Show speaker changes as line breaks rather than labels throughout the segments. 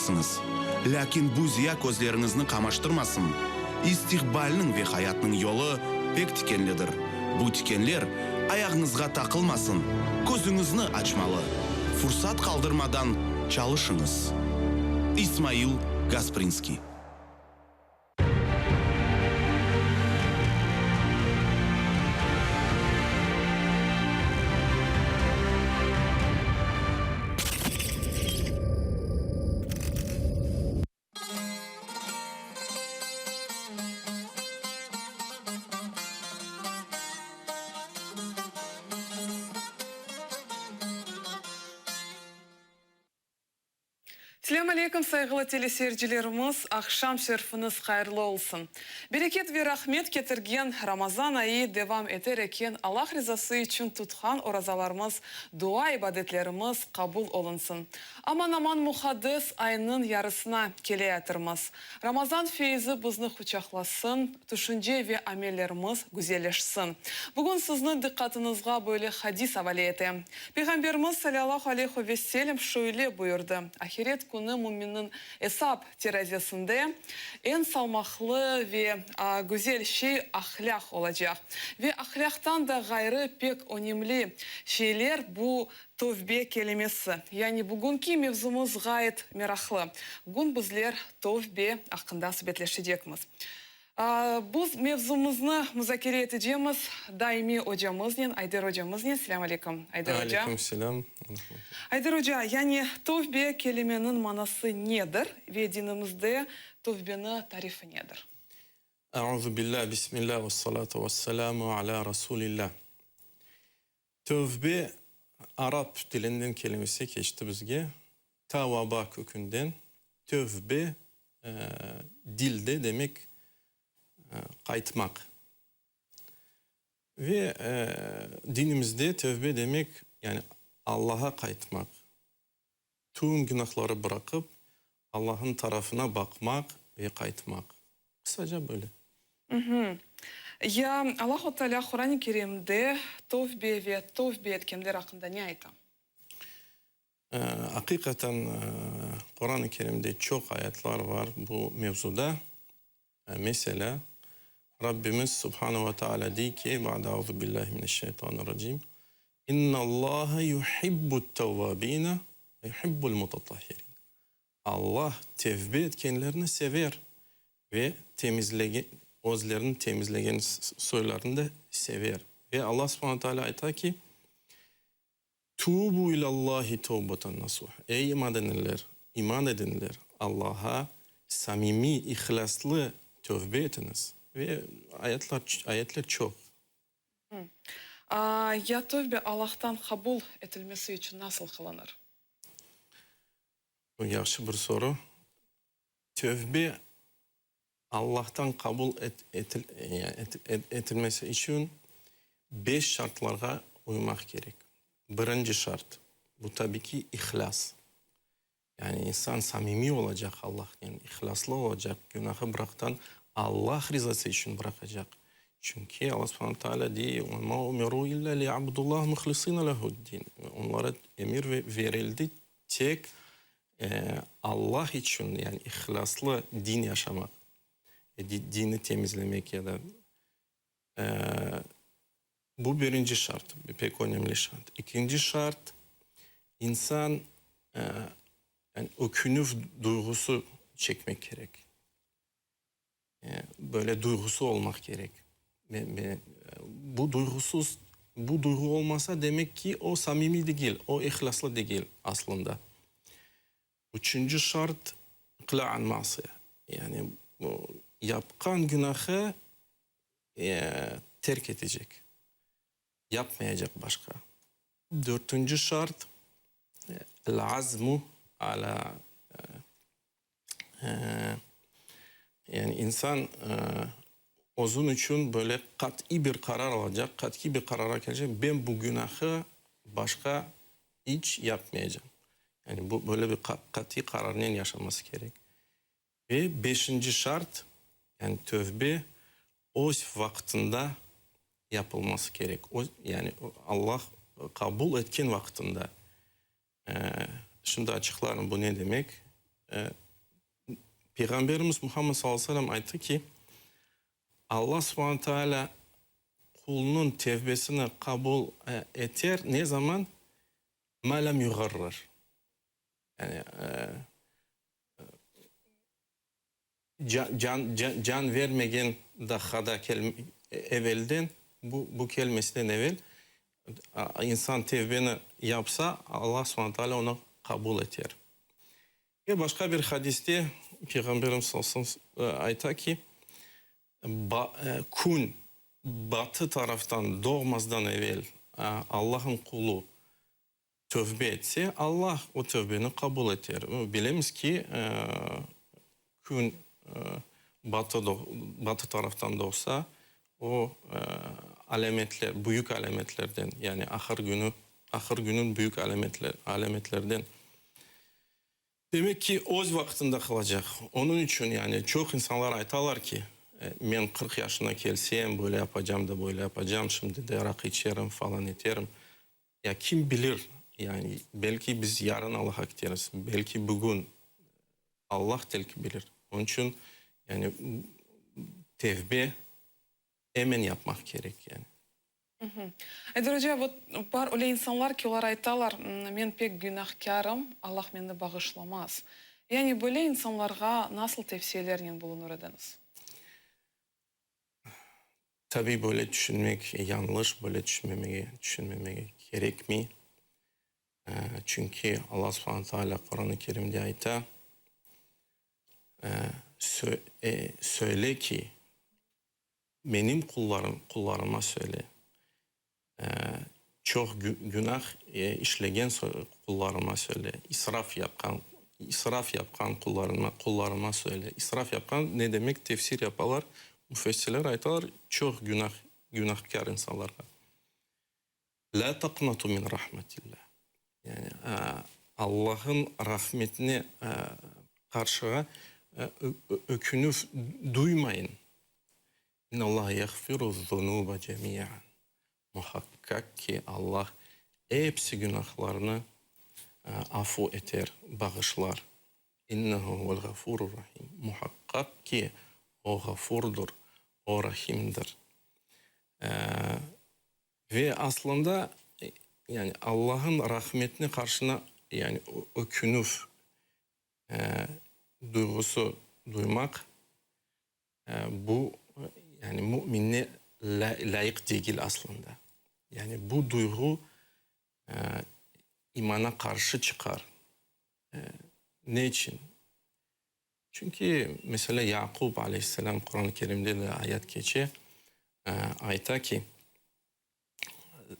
кылышсыңыз. Ләкин бу зия көзлеріңізні қамаштырмасын. Истиқбалның ве хаятның yolu пек тикенледір. Бу тикенлер аяғыңызға тақылмасын. Көзіңізні açmalı. Фурсат қалдырмадан çalışыңыз. Исмаил Гаспринский.
Сәлем алейкум, сайғылы телесерджилеріміз, ақшам шерфіңіз қайырлы олсын. Берекет ве рахмет кетірген Рамазан айы девам етер екен. Аллах ризасы үшін тұтқан оразаларымыз, дуа ибадетлеріміз қабыл олынсын. Аман-аман мұхаддес айының ярысына келе атырмыз. Рамазан фейзі бізні құчақласын, түшінже ве амелеріміз güzelleşsin. Бүгін сіздің диққатыңызға бөлі хадис авале еті. Пейғамберіміз саллаллаху алейхи ве селлем шöyle buyurdu. Ахирет күні муминнің esap теразесінде en салмақлы ve güzel şey ahlak olacak. Ve ahlaktan da gayrı pek önemli şeyler bu tövbe kelimesi. Yani bugünkü mevzumuz gayet meraklı. Bugün bizler tövbe hakkında sohbetleşeceğiz. Bu mevzumuzni müzakere edeceğimiz daimi hocamızın, Ayder hocamızın. Selamun aleyküm Ayder hoca.
Aleyküm selam.
Ayder hoca, yani tövbe kelimenin manası nedir ve dinimizde tövbenin tarifi nedir?
Euzu billah, bismillah ve salatu ve selamu ala Resulillah. Tövbe Arap dilinden kelimesi geçti bizge. Tavaba kökünden tövbe dilde demek kayıtmak. Ve dinimizde tövbe demek yani Allah'a kayıtmak. Tüm günahları bırakıp Allah'ın tarafına bakmak ve kayıtmak. Kısaca böyle.
Ya Allah-u Teala Kur'an-ı Kerim'de tövbe ve tövbe etkenler hakkında ne ayta?
Hakikaten Kur'an-ı Kerim'de çok ayetler var bu mevzuda. Mesela Rabbimiz Subhanahu ve Teala diyor ki Ba'da'udhu billahi mineşşeytanirracim İnna Allaha yuhibbut tevvabina ve yuhibbul mutatahhirin. Allah tevbe etkenlerini sever ve özlerini temizleyen soylarını da sever. Ve Allah Subhanahu ve Teala ayta ki Tuğbu ilallahi tevbeten nasuh. Ey iman edenler Allah'a samimi, ihlaslı tövbe etiniz. Ve ayetler çok.
Ya tövbe Allah'tan kabul edilmesi için nasıl kılınır?
Bu yaxşı bir soru. Tövbe Allah'tan kabul edilmesi için 5 şartlara uymak gerek. Birinci şart, bu tabii ki ihlas. Yani insan samimi olacak Allah, yani ihlaslı olacak, günahı bıraktan Allah rızası için bırakacak. Çünkü Allah subhanahu teala diyor, وَمَا اُمِرُوا إِلَّا لِيَعْبُدُ اللّٰهِ مُخْلِصِينَ لَهُ الدِّينَ. Onlara emir verildi tek Allah için, yani ihlaslı din yaşamak, dini temizlemek ya da bu birinci şart, pek önemli şart. İkinci şart, insan yani ökünüf duygusu çekmek gerek. Böyle duygusu olmak gerek. Bu duygu olmasa demek ki o samimi değil, o ihlaslı değil aslında. Üçüncü şart, ikla'an masiye. Yani yapkan günahı terk edecek. Yapmayacak başka. Dördüncü şart, el-azmu ala yani insan onun için böyle kat'i bir karar alacak, kat'i bir karara gelecek. Ben bu günahı başka hiç yapmayacağım. Yani bu böyle bir kat'i kararının yaşaması gerek. Ve beşinci şart, yani tövbe o vaktinde yapılması gerek. Yani Allah kabul etken vaktinde. Şimdi açıklarım bu ne demek? Peygamberimiz Muhammed sallallahu aleyhi ve sellem aytı ki Allah subhanahu teala kulunun tevbesini kabul eter ne zaman? Ma lem yugarrar. Yani can vermegen dakikada evvelden bu kelimesinden evvel insan tevbeni yapsa Allah subhanahu teala onu kabul eder. Ve başka bir hadiste Peygamberimiz sallallahu aleyhi ve sellem ayta ki kun batı taraftan doğmazdan evvel Allah'ın kulu tövbe etse Allah o tövbeni kabul eder. Bilemiz ki gün batı taraftan doğsa o alametler, büyük alametlerden yani ahir günün büyük alametlerden. Demek ki öz vaktinde kalacak. Onun için yani çok insanlar aytalar ki ben 40 yaşına gelsem böyle yapacağım da böyle yapacağım. Şimdi de rakı içerim falan ederim. Ya kim bilir yani belki biz yarın Allah'a gideriz. Belki bugün Allah belki bilir. Onun için yani tevbe hemen yapmak gerek yani.
Ayдар Hoca, var öyle insanlar ki onlar aytalar, men pek günahkarım, Allah beni bağışlamaz. Yani böyle insanlara nasıl tavsiyelerinin bulunur ediniz?
Tabii böyle düşünmek yanlış, böyle düşünmemeye gerek mi? Çünkü Allah subhanahu teala Kur'an-ı Kerim'de ayta söyle ki benim kullarıma söyle. Çok günah işlegen kullarıma söyle. İsraf yapkan kullarıma söyle. İsraf yapkan ne demek? Tefsir yaparlar. Müfessirler aytalar çok günahkar insanlarga. La taqnatu min rahmetillah. Yani Allah'ın rahmetine karşı ökünüp duymayın. İnnallah yaghfiru zunuba cemiyan. Muhakkak ki Allah hepsi günahlarını afu eder, bağışlar. İnnehu vel gafurur rahim. Muhakkak ki o gafurdur, o rahimdir. Ve aslında yani Allah'ın rahmetine karşına yani ökünüp duygusu duymak bu yani müminne layık değil aslında. Yani bu duygu imana karşı çıkar. Ne için? Çünkü mesela Yakub aleyhisselam Kur'an-ı Kerim'de de ayet geçiyor. Ayta ki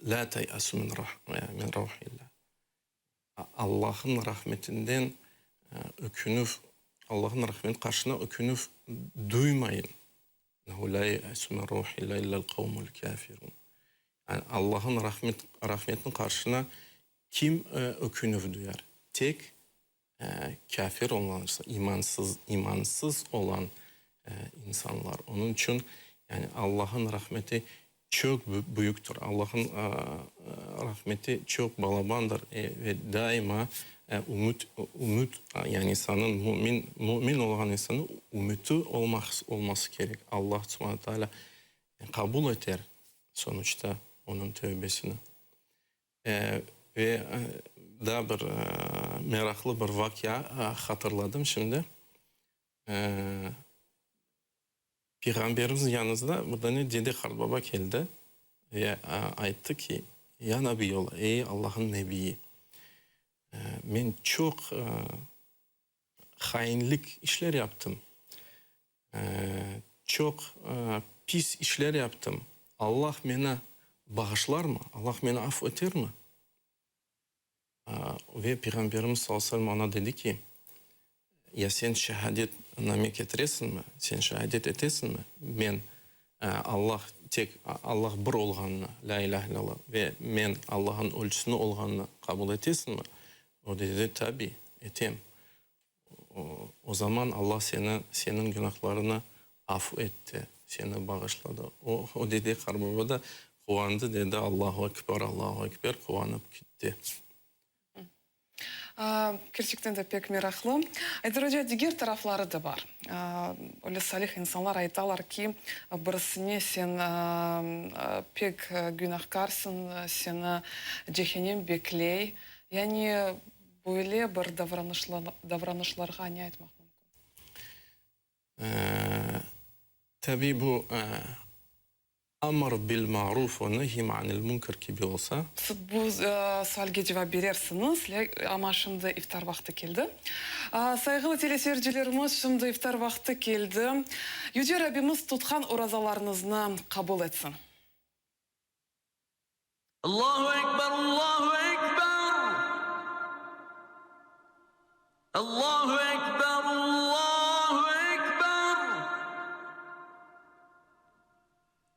La teyasu min rahillah. Allah'ın rahmetinden ökünüp Allah'ın rahmetinin karşına ökünüp duymayın. La ye'asu min ruhillah illa'l kavmul kafirun. Yani Allah'ın rahmetinin karşına kim ökünüp duyar? Tek kafir olan, imansız olan insanlar. Onun için yani Allah'ın rahmeti çok büyüktür. Allah'ın rahmeti çok balabandır ve daima umut yani insanın mümin olan insanın umutu olması gerek. Allah subhanahu teala kabul eder sonuçta onun tövbesini. Ve daha bir meraklı bir vakya hatırladım şimdi. Peygamberimizin yanınızda burada ne dedi Baba geldi ve ayıttı ki ya Nabi yol ey Allah'ın Nebiyi ben çok hainlik işler yaptım. Çok pis işler yaptım. Allah beni bağışlar mı? Allah beni affeder mi? Ve Peygamberimiz sallallahu aleyhi ve sellem ona dedi ki ya sen şehadet name getiresin mi? Sen şehadet etesin mi? Ben Allah bir olganını, la ilahe illallah ve men Allah'ın ölçüsünü olganını kabul etesin mi? O dedi tabi etem. O zaman Allah senin günahlarını affı etti. Seni bağışladı. O dedi Karbaba da kuandı dedi Allahu Ekber, Allahu Ekber kuanıp gitti.
Gerçekten de pek meraklı. Ayдар Hoca, diğer tarafları da var. Öyle salih insanlar aytalar ki birisine sen pek günahkarsın, seni cehennem bekley. Yani böyle bir davranışlarga ne aytmak mümkün?
Tabii bu amr bil maruf ve nehy anil munkar gibi olsa
Siz bu sualga cevap verirsiniz ama şimdi iftar vakti geldi. Saygılı teleseyircilerimiz, şimdi iftar vakti geldi. Yüce Rabbimiz tutkan orazalarınızı kabul etsin.
Allahu Ekber, Allahu Ekber. Allahu Ekber, Allahu Ekber.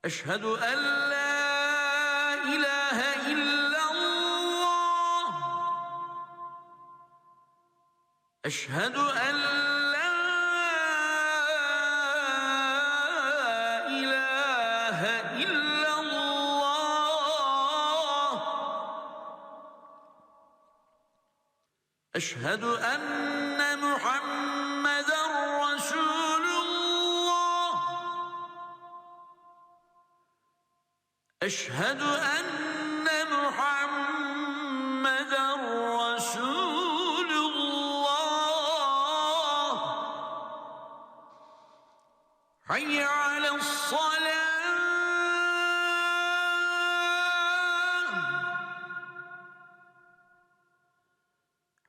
Eşhedü en la ilahe illallah. Eşhedü en la ilahe illallah. Eşhedü enne Muhammeden Resulullah. Eşhedü enne Muhammeden Resulullah. Hayy ale's-salah.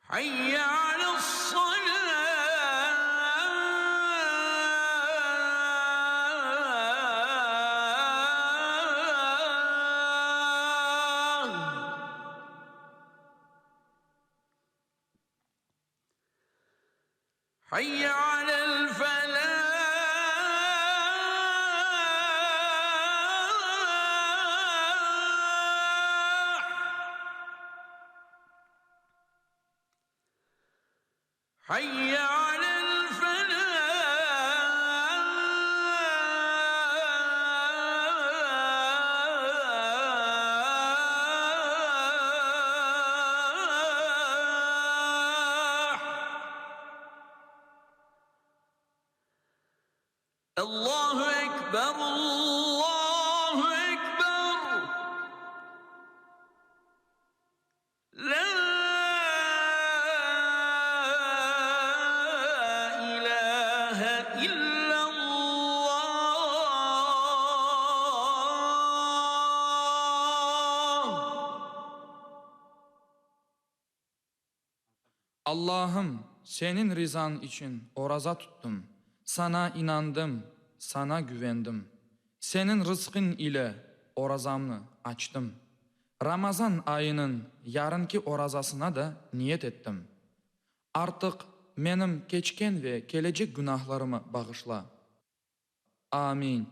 Hayy ale's-salah. Hayy alel-felah. Hayy alel-felah. Allahu Ekber, Allahu Ekber. La ilahe illallah.
Allah'ım, senin rızan için oraza tuttum. Sana inandım, sana güvendim. Senin rızkın ile orazamı açtım. Ramazan ayının yarınki orazasına da niyet ettim. Artık benim geçken ve gelecek günahlarımı bağışla. Amin.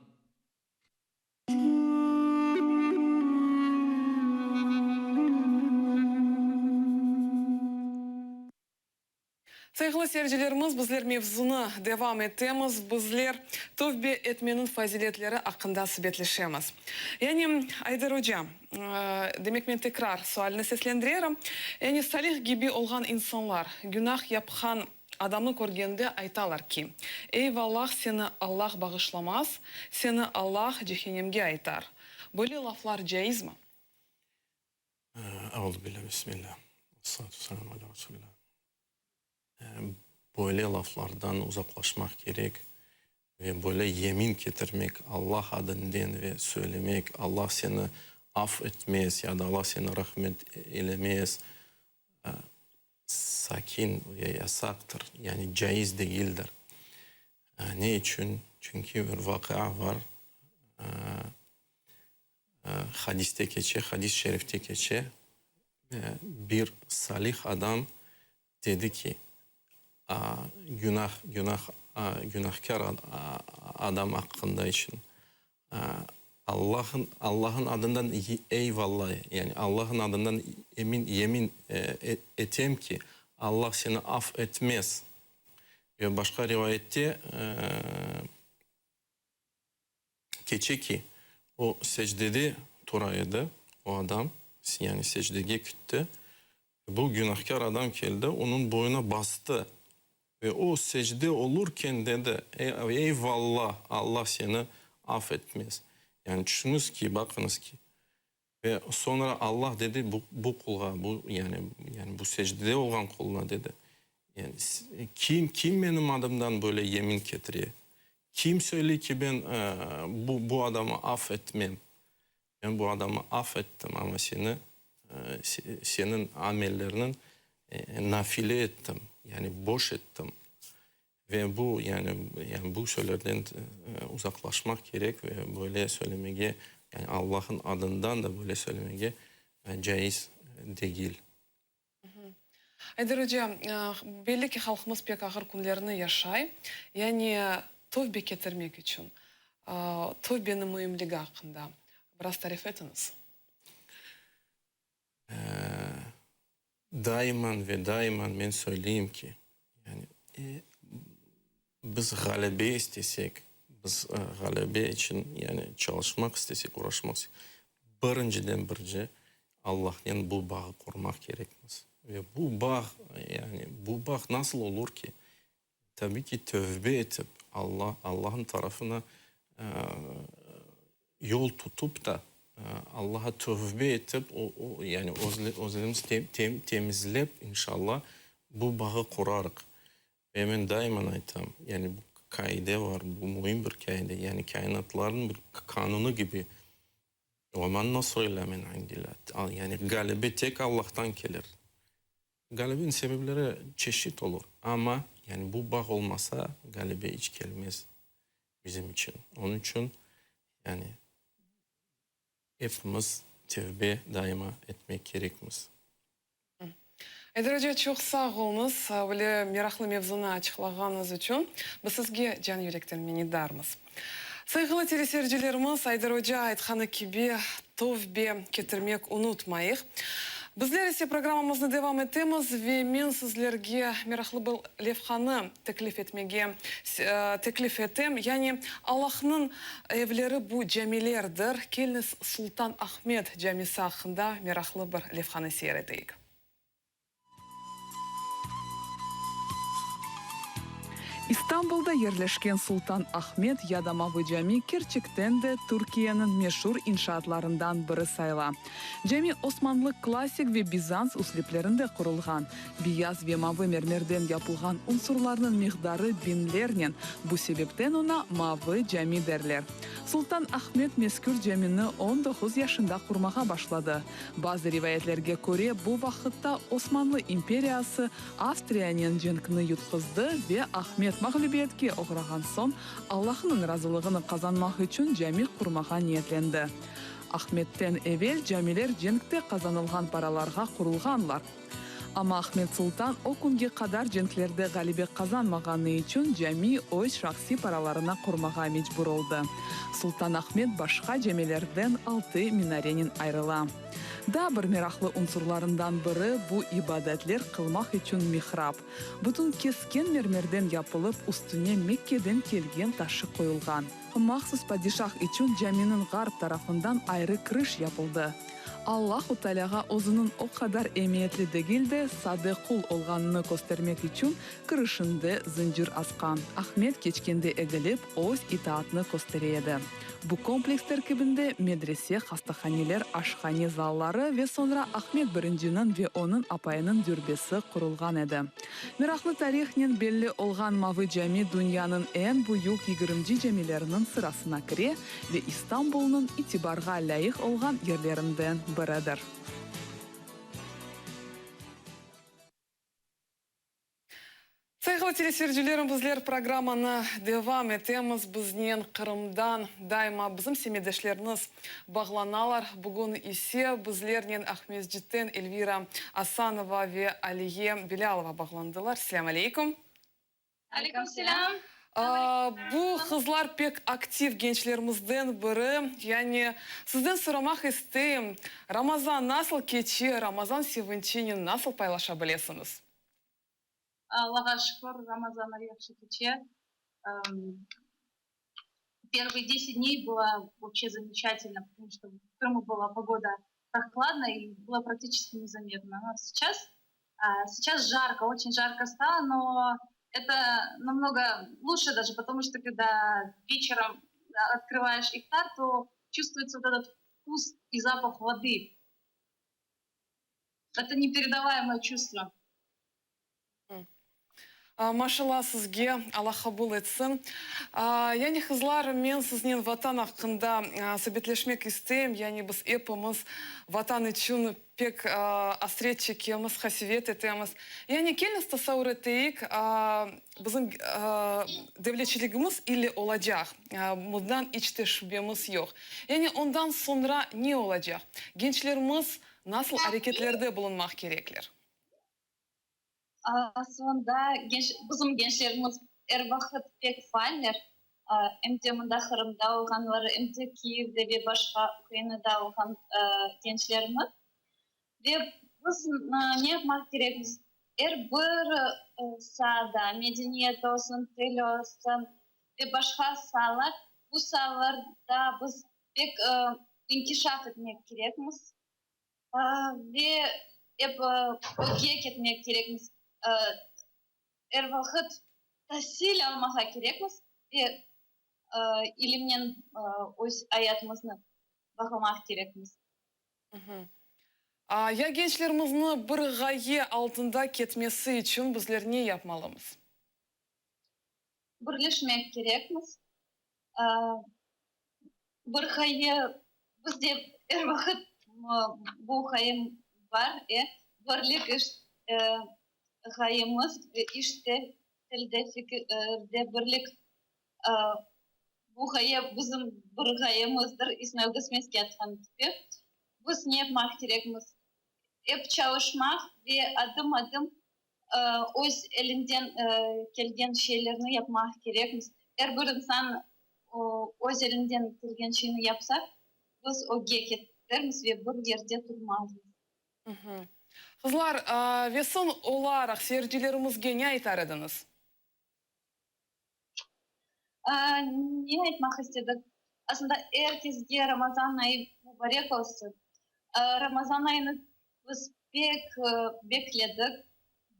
Saygılı seyircilerimiz, bizler mevzunu devam etimiz. Bizler tövbe etmenin faziletleri hakkında sübetleşemiz. Yani Ayдар Hoca, demek ben tekrar sualini seslendiriyorum. Yani salih gibi olan insanlar, günah yapan adamı görgende aytalar ki, eyvallah seni Allah bağışlamaz, seni Allah cehennemge aytar. Böyle laflar caiz mi?
Euzubillahi bismillah. Salatu selamu ala Resulillah. Böyle laflardan uzaklaşmak gerek ve böyle yemin getirmek Allah adından ve söylemek Allah seni affetmez ya da Allah seni rahmet eylemez sakin ve yasaktır. Yani caiz değildir. Ne için? Çünkü bir vakıa var. Hadiste geçe, hadis-i şerifte geçe bir adam dedi ki günahkar adam hakkında için Allah'ın adından eyvallah yani Allah'ın adından yemin etem ki Allah seni affetmez. Ve başka rivayette keçe ki o secdede turaydı o adam yani secdeye gitti Bu günahkar adam geldi, onun boyuna bastı. Ve o secde olurken dedi, eyvallah Allah seni affetmez. Yani düşününüz ki, bakınız ki. Ve sonra Allah dedi bu kula, yani bu secdede olan kuluna dedi. Yani kim benim adımdan böyle yemin getiriyor? Kim söylüyor ki ben bu adamı affetmem? Ben bu adamı affettim ama senin amellerinin nafile ettim. Yani boş ettim. Ve bu yani bu şeylerden uzaklaşmak gerek ve böyle söylemeye, yani Allah'ın adından da böyle söylemeye caiz değil.
Айдар Hoca, belli ki halkımız pek ağır günlerini yaşay. Yani tövbe getirmek için, tövbenin mühimliği hakkında biraz tarif etiniz.
Daima ben söyleyeyim ki yani biz galebe istesek, biz galebe için yani çalışmak istesek, uğraşmak istesek, birinci Allah'ın bu bağı korumak gerekmez. Ve bu bağ nasıl olur ki? Tabii ki tövbe etip Allah'ın tarafına yol tutup da Allah'a tövbe edip yani özlerimizi temizleyip inşallah bu bağı kurarık. Ve ben daima aytam, yani bu kaide var, bu mühim bir kaide. Yani kainatların bir kanunu gibi. وَمَنْ نَصْرِ إِلَّا مِنْ عِنْدِ اللّٰهِ. Yani galibi tek Allah'tan gelir. Galibin sebepleri çeşit olur. Ama yani bu bağ olmasa galibe hiç gelmez bizim için. Onun için yani hepimiz tevbe daima etmek gerekmez.
Айдар Hoca, çok sağ olunuz. Böyle meraklı mevzunu açıkladığınız için biz sizge can yürekten minnettarmız. Saygılı teleseyircilerimiz, Айдар Hoca aytqаны gibi tövbe getirmek unutmayıq. Bizler ise programımızı devam etimiz ve men sizlerge meraklı bir levhаны teklif ettim. Yani Allah'ın evleri bu camilerdir. Keliniz Sultan Ahmet camisi hakkında meraklı bir levhаны seyredeyik. İstanbul'da yerleşken Sultan Ahmet Yadamavi Cami gerçekten de Türkiye'nin meşhur inşaatlarından biri sayıla. Cami Osmanlı klasik ve Bizans üsluplarında kurulgan. Beyaz ve mavi mermerden yapılgan unsurlarının miqdarı binlerinin. Bu sebepten ona Mavi Cami derler. Sultan Ahmet mezkur camini 19 yaşında kurmağa başladı. Bazı rivayetlerge göre bu vakitte Osmanlı İmperiyası Avstriyanın cenkini yutkızdı ve Ahmet mağlubiyetke uğragan son Allah'ın razılığını kazanmak için cami kurmağa niyetlendi. Ahmet'ten evvel camiler cenkte kazanılgan paralarga kurulganlar. Ama Ahmet Sultan o günge kadar cenklerde galibe kazanmağanı için cami öz şahsi paralarına kurmağa mecbur oldu. Sultan Ahmet başka camilerden 6 minarenin ayrıla. Da bir meraklı unsurlarından biri bu ibadetler kılmak için mihrap. Bütün keskin mermerden yapılıp üstüne Mekke'den kelgen taşı koyulgan. Mahsus padişah için caminin garp tarafından ayrı kırış yapıldı. Allah-u Teala'ga özünün o kadar emniyetli değil de sade kul olganını göstermek için kırışında zincir askan. Ahmet geçkende egilip öz itaatını gösteriyedi. Bu kompleks terkibinde medrese, hastahaneler, aşkhane zalları ve sonra Ahmet Birinci'nin ve onun apayının dürbesi kurulgan edi. Meraklı tarihinin belli olgan Mavi Cami dünyanın en büyük 20 camilerinin sırasına kire ve İstanbul'un itibarga layık olgan yerlerinden biridir. Saygılı teleseyircilerim, bizler programını devam etemiz. Bizden Kırım'dan daima bizim semedeşleriniz bağlanalar. Bugün ise bizlerden Ahmetci'den Elvira Asanova ve Aliye Bilalova bağlandılar. Selamun aleyküm.
Aleyküm selam.
Bu kızlar pek aktif gençlerimizden biri. Yani sizden sormak isteyim. Ramazan nasıl geçiyor? Ramazan sevincini nasıl paylaşabilirsiniz?
Allah'a şükür Ramazan'ı yaxşı geçiyor. Первые 10 дней было вообще замечательно, потому что в Крыму была погода прохладная и было практически незаметно. А сейчас Сейчас жарко, очень жарко стало, но это намного лучше даже, потому что когда вечером открываешь ифтар, то чувствуется вот этот вкус и запах воды. Это непередаваемое чувство.
Машалла сізге, Аллах қабыл етсін. Яғни қызлар, мен сізнен ватан ақында сөбетлешмек істейм, яғни біз епіміз ватан үшін пек асырет чекеміз, хасивет етеміз. Яғни келіңіз тасауыр етейік, біздің девлечілігіміз или олacak. Мұндан içte şüphemiz yok. Яғни ondan sonra ne olacak? Gençlerimiz nasıl hareketlerde bulunmak gerekler?
Сонда біздің gençlerimiz вақыт пек файнер. Әмде мұнда Қырымда олған var, әмде Киевде ve başka Украинада olған gençlerimiz. Ve biz ne yapmak gerekmiz? Bir sahada, medeniyet olsun, til olsun ve başka sahalar, bu sahalarda biz pek inkişaf etmek gerekmiz. Ve hep ögek etmek gerekmiz. Vakit tahsil almağa gerekmiz ve ilimden hayatımızı bakmak gerekmiz.
Ya gençlerimizin bir gaye altında ketmesi için bizler ne yapmalıyız?
Birleşmek gerekmiz. Bir gaye bizde vakit bu gayem var. Birlik gayemiz işte tilde fikirde birlik bu gaye bizim bir gayemizdir. İsmail Gısmeski atkan gibi. Biz ne yapmak gerekmiz? Hep çalışmak ve adım adım öz elinden gelgen şeylerini yapmak gerekmiz. Eğer bir insan öz elinden gelgen şeyini yapsak, biz o geketlerimiz ve bir yerde durmazız.
Kızlar, ve son olarak seyircilerimizge ne aytar ediniz?
Ne aytmak istedik? Aslında herkesge Ramazan ayı mübarek olsun. Ramazan ayını biz pek bekledik.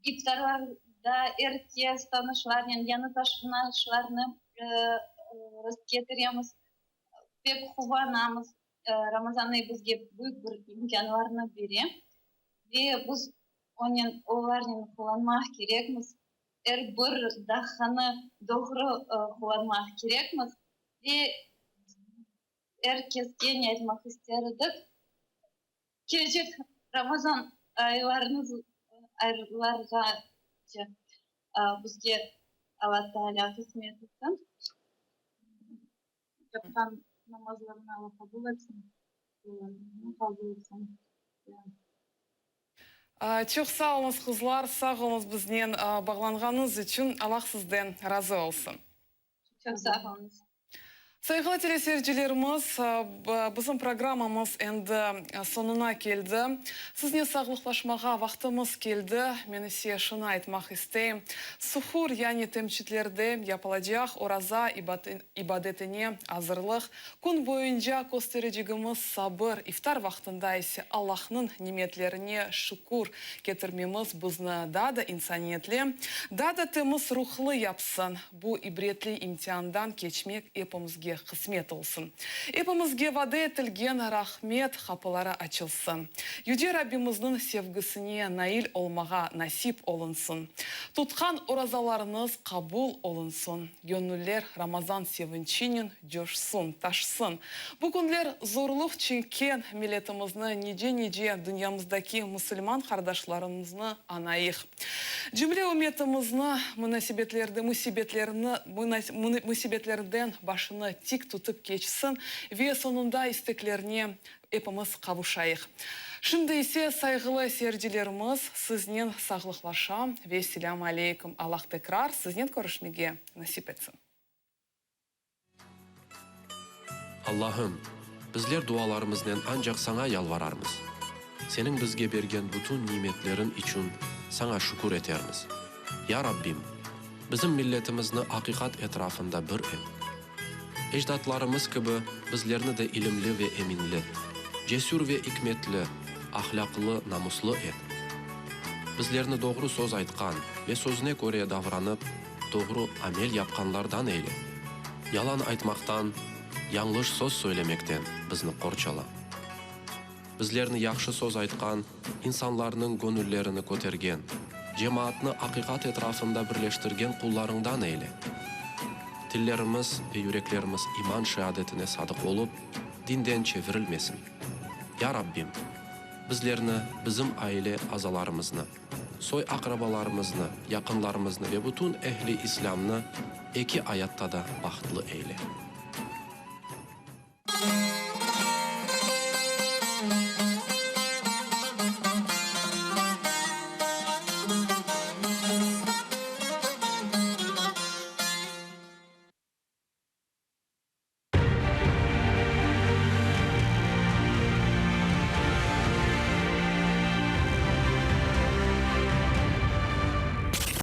İftarlarda herkes tanışlarının, yanı taşınışlarını getiremiz. Pek kuvanamız. Ramazan ayı bizge büyük bir imkanlarını veriyor. Ve biz onların kullanmak gerekmiz. Bir dahını doğru kullanmak gerekmiz. Ve herkesge ne etmek isterdik? Gelecek Ramazan aylarga bizge Allah Teala hizmet etsin. Yapılan namazlarını Allah kabul etsin. Kabul etsin.
Çok sağ olunuz kızlar, sağ olunuz bizden bağlanğanınız için. Allah sizden razı olsun.
Çok sağ olunuz.
Saygılı teleseyircilerimiz, bizim programımız endi sonuna keldi. Sizne sağlıklaşmağa vaxtımız keldi. Men ise şunu aytmak isteyim. Suhur, yani temçitlerde yapılacak oraza ibadetine hazırlık. Kun boyunca göstereceğimiz sabır, iftar vaxtında ise Allah'ın nimetlerine şükür getirmemiz bizni daha da insaniyetli, daha da temiz ruhlu yapsın. Bu ibretli imtihandan geçmek hepimizge kısmet olsun. Hepimizge vade etilgen rahmet kapıları açılsın. Yüce Rabbimizin sevgisine nail olmağa nasip olunsun. Tutkan orazalarınız kabul olunsun. Gönüller Ramazan sevinçinin coşsun, taşsın. Bu günler zorluk çeken milletimizni nice dünyamızdaki Müslüman kardeşlerimizni anayıq. Cümle ümmetimizni musibetlerden başını tik tutup geçsin ve sonunda isteklerine hepimiz kavuşayıq. Şimdi ise saygılı seyircilerimiz sizden sağlıklaşam ve selamu aleyküm. Allah tekrar sizden görüşmege nasip etsin.
Allah'ım, bizler dualarımızdan ancak sana yalvararmız. Senin bizge bergen bütün nimetlerin için sana şükür etermiz. Ya Rabbim, bizim milletimizni hakikat etrafında bir et. Ecdatlarımız gibi bizlerini de ilimli ve eminli, cesur ve hikmetli, ahlaklı, namuslu et. Bizlerini doğru söz aytkan ve sözüne göre davranıp, doğru amel yapkanlardan eyle. Yalan aytmaktan, yanlış söz söylemekten bizni korçala. Bizlerini yaxşı söz aytkan, insanlarının gönüllerini kötergen, cemaatini hakikat etrafında birleştirgen kullarından eyle. Tillerimiz ve yüreklerimiz iman şehadetine sadık olup, dinden çevirilmesin. Ya Rabbim, bizlerini, bizim aile azalarımızını, soy akrabalarımızını, yakınlarımızını ve bütün ehli İslam'ını iki ayatta da bahtlı eyle.